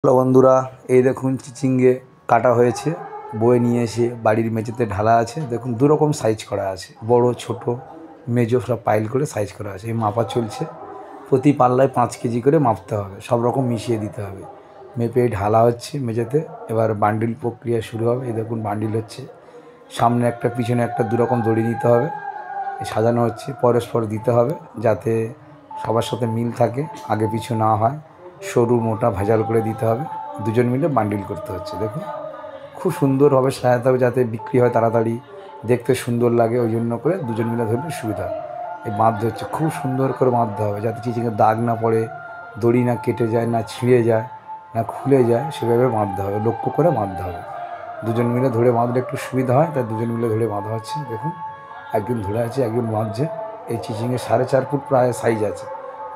Hello বন্ধুরা, এই দেখুন চিচিঙ্গে কাটা হয়েছে, বয়ে নিয়ে এসে বাড়ির মেঝেতে ঢালা আছে। দেখুন দুরকম সাইজ করা আছে, বড় ছোট মেজো সব পাইল করে সাইজ করা আছে। এই মাপা চলছে, প্রতি পাল্লায় 5 কেজি করে মাপতে হবে, সব রকম মিশিয়ে দিতে হবে। মেপে ঢালা হচ্ছে মেঝেতে। এবার বান্ডিল প্রক্রিয়া শুরু হবে। এই দেখুন বান্ডিল হচ্ছে, সামনে একটা পিছনে একটা দুরকম দড়ি দিতে হবে, সাজানো হচ্ছে, পরস্পর দিতে হবে যাতে সবার সাথে মিল থাকে, আগে পিছু না হয়। সরু মোটা ভেজাল করে দিতে হবে, দুজন মিলে বান্ডিল করতে হচ্ছে। দেখুন খুব সুন্দরভাবে সাজাতে হবে যাতে বিক্রি হয় তাড়াতাড়ি, দেখতে সুন্দর লাগে, ওই জন্য করে দুজন মিলে ধরলে সুবিধা। এই বাঁধতে হচ্ছে, খুব সুন্দর করে বাঁধতে হবে যাতে চিচিংয়ের দাগ না পড়ে, দড়ি না কেটে যায়, না ছিঁড়ে যায়, না খুলে যায়, সেভাবে বাঁধতে হবে, লক্ষ্য করে বাঁধতে হবে। দুজন মিলে ধরে বাঁধলে একটু সুবিধা হয়, তাই দুজন মিলে ধরে বাঁধা হচ্ছে। দেখুন একজন ধরে আছে, একজন বাঁধছে। এই চিচিংয়ের 4.5 ফুট প্রায় সাইজ আছে।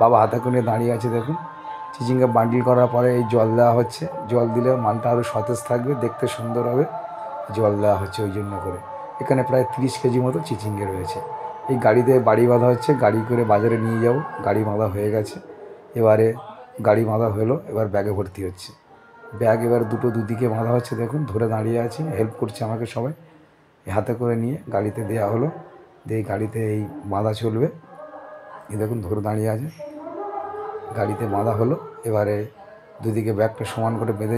বাবা হাতে করে দাঁড়িয়ে আছে। দেখুন চিচিঙ্গা বান্ডিল করার পরে এই জল দেওয়া হচ্ছে, জল দিলে মালটা আরও সতেজ থাকবে, দেখতে সুন্দর হবে, জল দেওয়া হচ্ছে ওই জন্য করে। এখানে প্রায় 30 কেজি মতো চিচিঙ্গে রয়েছে। এই গাড়িতে বাড়ি বাঁধা হচ্ছে, গাড়ি করে বাজারে নিয়ে যাব। গাড়ি বাঁধা হয়ে গেছে, এবারে গাড়ি বাঁধা হলো, এবার ব্যাগে ভর্তি হচ্ছে। ব্যাগ এবার দুদিকে বাঁধা হচ্ছে। দেখুন ধরে দাঁড়িয়ে আছে, হেল্প করছে আমাকে সবাই। হাতে করে নিয়ে গাড়িতে দেওয়া হলো, দিয়ে গাড়িতে এই বাঁধা চলবে। এই দেখুন ধরে দাঁড়িয়ে আছে, গাড়িতে বাঁধা হলো। এবারে দুদিকে ব্যাগটা সমান করে বেঁধে